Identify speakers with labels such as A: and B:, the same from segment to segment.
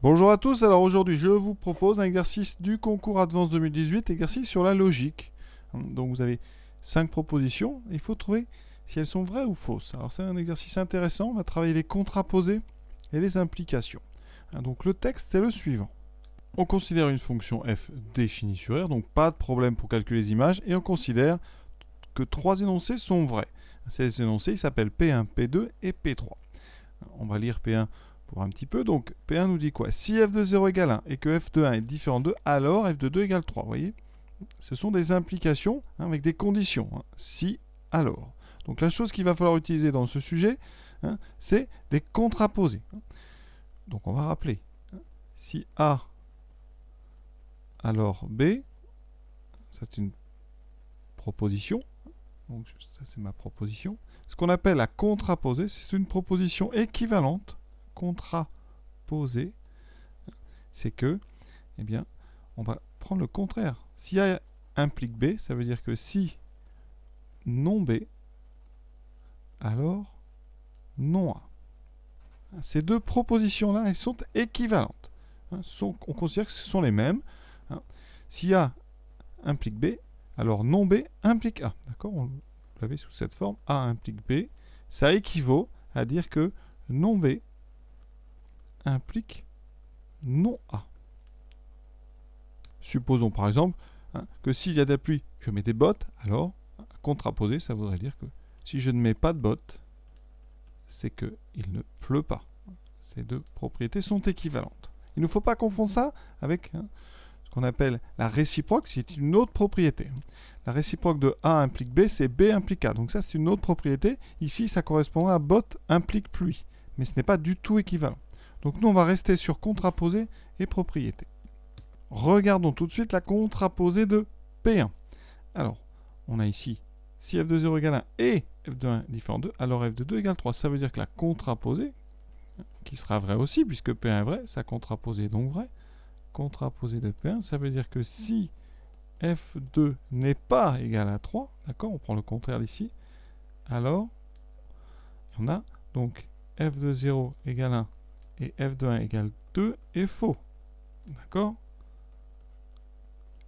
A: Bonjour à tous, alors aujourd'hui je vous propose un exercice du concours Advance 2018, exercice sur la logique. Donc vous avez 5 propositions, il faut trouver si elles sont vraies ou fausses. Alors c'est un exercice intéressant, on va travailler les contraposés et les implications. Donc le texte est le suivant. On considère une fonction f définie sur R, donc pas de problème pour calculer les images, et on considère que 3 énoncés sont vrais. Ces énoncés s'appellent P1, P2 et P3. On va lire P1 pour un petit peu. Donc P1 nous dit quoi? Si f de 0 égale 1 et que f de 1 est différent de 2, alors f de 2 égale 3. Vous voyez? Ce sont des implications avec des conditions. Si, alors. Donc la chose qu'il va falloir utiliser dans ce sujet, c'est des contraposés. Donc on va rappeler. Si A, alors B, c'est une proposition. Donc ça c'est ma proposition. Ce qu'on appelle la contraposée, c'est une proposition équivalente. Contraposée, c'est que, eh bien, on va prendre le contraire. Si A implique B, ça veut dire que si non B, alors non A. Ces deux propositions-là, elles sont équivalentes. On considère que ce sont les mêmes. Si A implique B, alors non B implique A. D'accord? Vous l'avez sous cette forme. A implique B. Ça équivaut à dire que non B implique non A. Supposons par exemple que s'il y a de la pluie, je mets des bottes, alors contraposé, ça voudrait dire que si je ne mets pas de bottes, c'est qu'il ne pleut pas. Ces deux propriétés sont équivalentes. Il ne faut pas confondre ça avec ce qu'on appelle la réciproque, c'est une autre propriété. La réciproque de A implique B, c'est B implique A. Donc ça, c'est une autre propriété. Ici, ça correspondra à bottes implique pluie. Mais ce n'est pas du tout équivalent. Donc nous, on va rester sur contraposé et propriété. Regardons tout de suite la contraposée de P1. Alors, on a ici, si f de 0 égale 1 et f de 1 différent de 2, alors f de 2 égale 3. Ça veut dire que la contraposée, qui sera vraie aussi, puisque P1 est vrai, sa contraposée est donc vraie. Contraposée de P1, ça veut dire que si f2 n'est pas égal à 3, d'accord, on prend le contraire d'ici, alors on a donc f de 0 égale 1 et f de 1 égale 2 est faux. D'accord?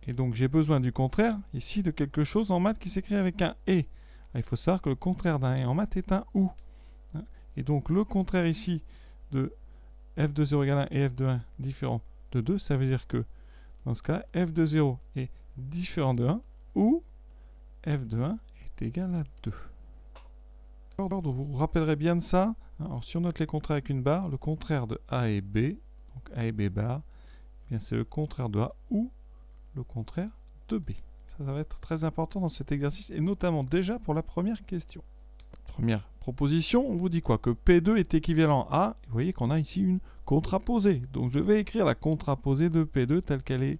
A: Et donc j'ai besoin du contraire ici de quelque chose en maths qui s'écrit avec un et. Il faut savoir que le contraire d'un et en maths est un ou. Et donc le contraire ici de f de 0 égale 1 et f de 1 différent de 2, ça veut dire que dans ce cas, f de 0 est différent de 1 ou f de 1 est égal à 2. Donc vous vous rappellerez bien de ça. Alors si on note les contraires avec une barre, le contraire de A et B, donc A et B barre, eh c'est le contraire de A ou le contraire de B. Ça va être très important dans cet exercice et notamment déjà pour la première question. Première proposition, on vous dit quoi? Que P2 est équivalent à, vous voyez qu'on a ici une contraposée. Donc je vais écrire la contraposée de P2 telle qu'elle est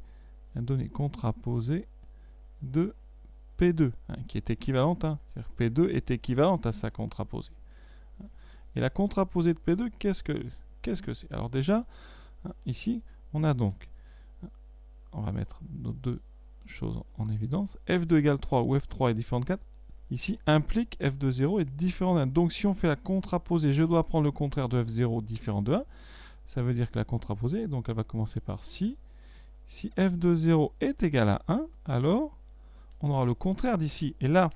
A: donnée. Contraposée de P2, qui est équivalente à, c'est-à-dire P2 est équivalente à sa contraposée. Et la contraposée de P2, qu'est-ce que c'est? Alors déjà, ici, on a donc, on va mettre nos deux choses en évidence, f2 égale 3 ou f3 est différent de 4, ici implique f de 0 est différent de 1. Donc si on fait la contraposée, je dois prendre le contraire de f0 différent de 1, ça veut dire que la contraposée, donc elle va commencer par si f de 0 est égal à 1, alors on aura le contraire d'ici. Et là,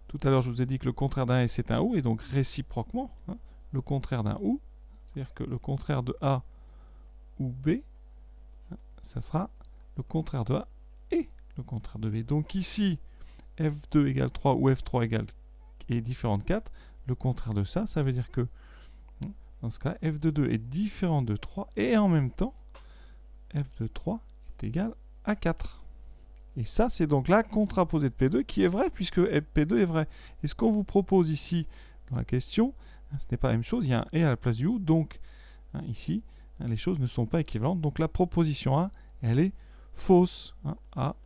A: tout à l'heure je vous ai dit que le contraire d'un et c'est un ou, et donc réciproquement, le contraire d'un ou, c'est-à-dire que le contraire de A ou B, ça sera le contraire de A et le contraire de B. Donc ici, f2 égale 3 ou f3 est différent de 4, le contraire de ça, ça veut dire que dans ce cas, f de 2 est différent de 3 et en même temps, f de 3 est égal à 4. Et ça, c'est donc la contraposée de P2 qui est vraie puisque P2 est vrai. Et ce qu'on vous propose ici dans la question, ce n'est pas la même chose, il y a un et à la place du ou, donc ici, les choses ne sont pas équivalentes. Donc la proposition A, elle est fausse. A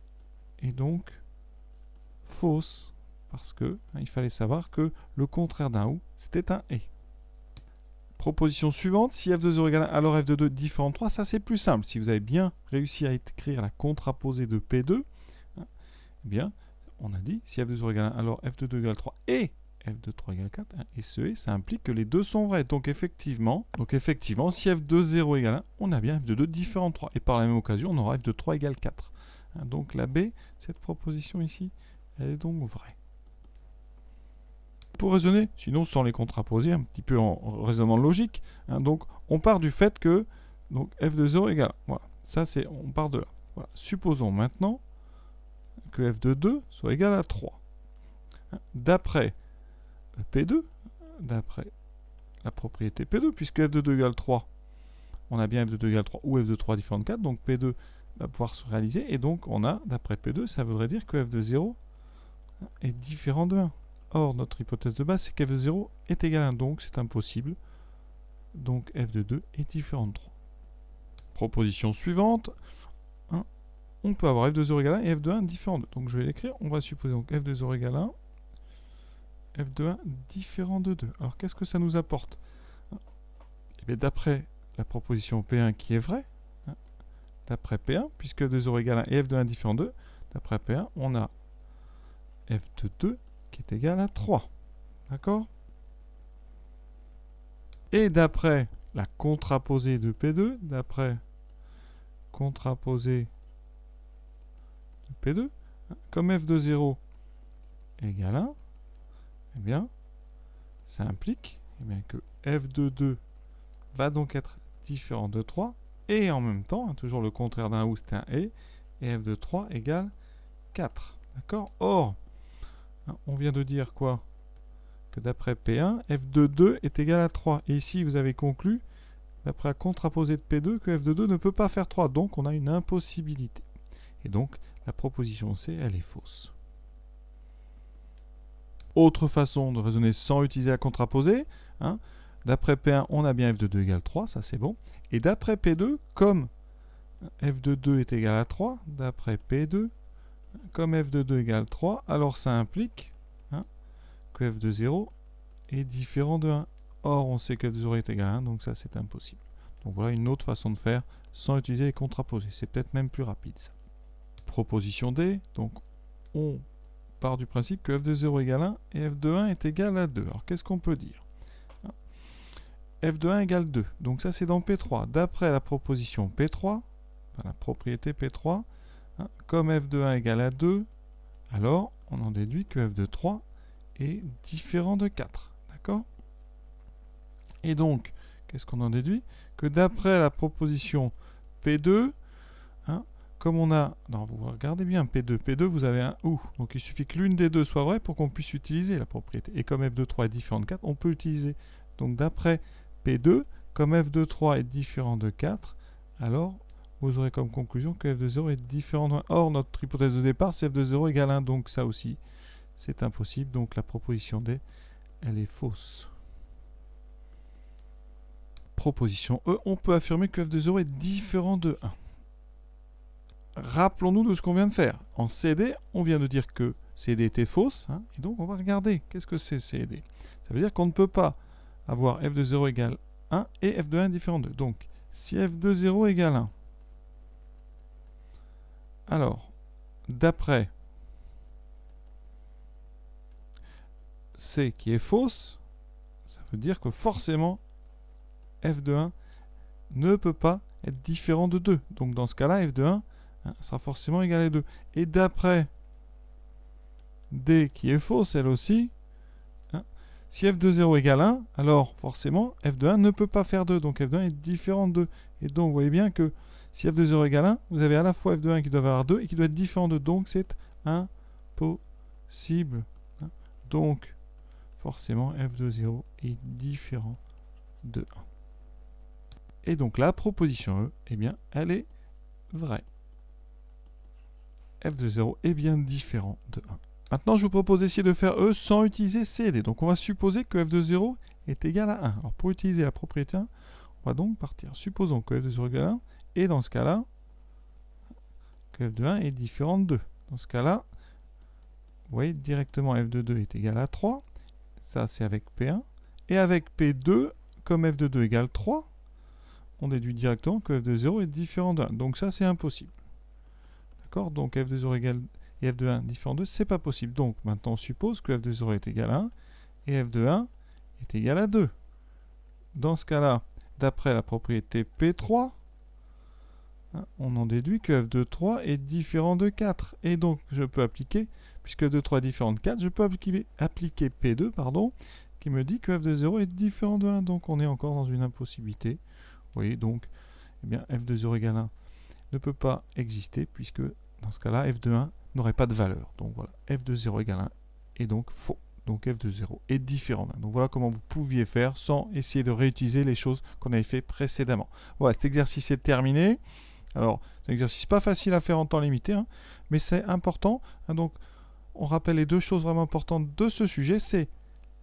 A: est donc fausse parce que il fallait savoir que le contraire d'un ou, c'était un et. Proposition suivante, si f de 0 égale 1, alors f de 2 différent de 3, ça c'est plus simple. Si vous avez bien réussi à écrire la contraposée de P2, eh bien, on a dit, si f de 0 égale 1, alors f de 2 égale 3 et f de 3 égale 4, hein, et ce et, ça implique que les deux sont vrais. Donc effectivement, si f de 0 égale 1, on a bien f de 2 différent de 3. Et par la même occasion, on aura f de 3 égale 4. Hein, donc la B, cette proposition ici, elle est donc vraie. Pour raisonner, sinon sans les contraposer, un petit peu en raisonnement logique, hein, donc on part du fait que donc, f de 0 égale 1. Voilà, ça c'est, on part de là. Voilà. Supposons maintenant que f de 2 soit égal à 3. D'après P2, d'après la propriété P2, puisque f de 2 égale 3, on a bien f de 2 égale 3 ou f de 3 différent de 4, donc P2 va pouvoir se réaliser, et donc on a, d'après P2, ça voudrait dire que f de 0 est différent de 1. Or, notre hypothèse de base, c'est que f de 0 est égal à 1, donc c'est impossible. Donc f de 2 est différent de 3. Proposition suivante, hein, on peut avoir f de 0 égale 1 et f de 1 différent de 2. Donc je vais l'écrire, on va supposer donc f de 0 égale 1, f de 1 différent de 2. Alors qu'est-ce que ça nous apporte? Eh bien, d'après la proposition P1 qui est vraie, hein, d'après P1, puisque f de 0 égale 1 et f de 1 différent de 2, d'après P1, on a f de 2 qui est égal à 3. D'accord? Et d'après la contraposée de P2, d'après contraposée de P2, comme f de 0 égale 1, eh bien, ça implique que f de 2 va donc être différent de 3, et en même temps, hein, toujours le contraire d'un ou, c'est un et f de 3 égale 4. D'accord? Or, hein, on vient de dire quoi? Que d'après P1, f de 2 est égal à 3. Et ici, vous avez conclu, d'après la contraposée de P2, que f de 2 ne peut pas faire 3. Donc, on a une impossibilité. Et donc, la proposition C, elle est fausse. Autre façon de raisonner sans utiliser la contraposée, hein, d'après P1, on a bien f de 2 égale 3, ça c'est bon. Et d'après P2, comme f de 2 est égal à 3, d'après P2, comme f de 2 égale 3, alors ça implique, hein, que f de 0 est différent de 1. Or, on sait que f de 0 est égal à 1, donc ça c'est impossible. Donc voilà une autre façon de faire sans utiliser les contraposés. C'est peut-être même plus rapide ça. Proposition D, donc on part du principe que f de 0 égale 1 et f de 1 est égal à 2. Alors qu'est-ce qu'on peut dire? F de 1 égale 2. Donc ça c'est dans P3. D'après la proposition P3, la propriété P3, hein, comme f de 1 égale à 2, alors on en déduit que f de 3 est différent de 4. D'accord? Et donc, qu'est-ce qu'on en déduit? Que d'après la proposition P2, hein, comme on a... Non, vous regardez bien, P2, vous avez un OU. Donc il suffit que l'une des deux soit vraie pour qu'on puisse utiliser la propriété. Et comme f de 3 est différent de 4, on peut utiliser. Donc d'après P2, comme f de 3 est différent de 4, alors vous aurez comme conclusion que f de 0 est différent de 1. Or, notre hypothèse de départ, c'est f de 0 égale 1. Donc ça aussi, c'est impossible. Donc la proposition D, elle est fausse. Proposition E, on peut affirmer que f de 0 est différent de 1. Rappelons-nous de ce qu'on vient de faire. En CD, on vient de dire que CD était fausse, hein, et donc on va regarder qu'est-ce que c'est CD. Ça veut dire qu'on ne peut pas avoir f de 0 égale 1 et f de 1 différent de 2. Donc, si f de 0 égale 1, alors, d'après C qui est fausse, ça veut dire que forcément, f de 1 ne peut pas être différent de 2. Donc dans ce cas-là, f de 1 sera forcément égal à 2. Et d'après D qui est fausse, elle aussi, hein, si f de 0 égale 1, alors forcément f de 1 ne peut pas faire 2. Donc f de 1 est différent de 2. Et donc vous voyez bien que si f de 0 égale 1, vous avez à la fois f de 1 qui doit valoir 2 et qui doit être différent de 2. Donc c'est impossible. Hein. Donc forcément f de 0 est différent de 1. Et donc la proposition E, eh bien, elle est vraie. F de 0 est bien différent de 1. Maintenant, je vous propose d'essayer de faire E sans utiliser C et D. Donc on va supposer que f de 0 est égal à 1. Alors pour utiliser la propriété 1, on va donc partir. Supposons que f de 0 égale 1, et dans ce cas-là, que f de 1 est différent de 2. Dans ce cas-là, vous voyez directement f de 2 est égal à 3. Ça, c'est avec P1. Et avec P2, comme f de 2 égale 3, on déduit directement que f de 0 est différent de 1. Donc ça, c'est impossible. D'accord? Donc f de 0 égale et f de 1 différent de 2, c'est pas possible. Donc maintenant, on suppose que f de 0 est égal à 1 et f de 1 est égal à 2. Dans ce cas-là, d'après la propriété P3, on en déduit que f de 3 est différent de 4. Et donc, je peux appliquer, puisque f de 3 est différent de 4, je peux appliquer P2, qui me dit que f de 0 est différent de 1. Donc, on est encore dans une impossibilité. Vous voyez, donc, eh bien, f de 0 égale 1 ne peut pas exister, puisque dans ce cas-là, f de 1 n'aurait pas de valeur. Donc voilà, f de 0 égale 1 est donc faux. Donc f de 0 est différent d'1. Donc voilà comment vous pouviez faire sans essayer de réutiliser les choses qu'on avait fait précédemment. Voilà, cet exercice est terminé. Alors, c'est un exercice pas facile à faire en temps limité, mais c'est important. Donc, on rappelle les deux choses vraiment importantes de ce sujet, c'est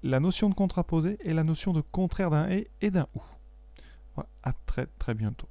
A: la notion de contraposé et la notion de contraire d'un et d'un ou. Voilà, à très très bientôt.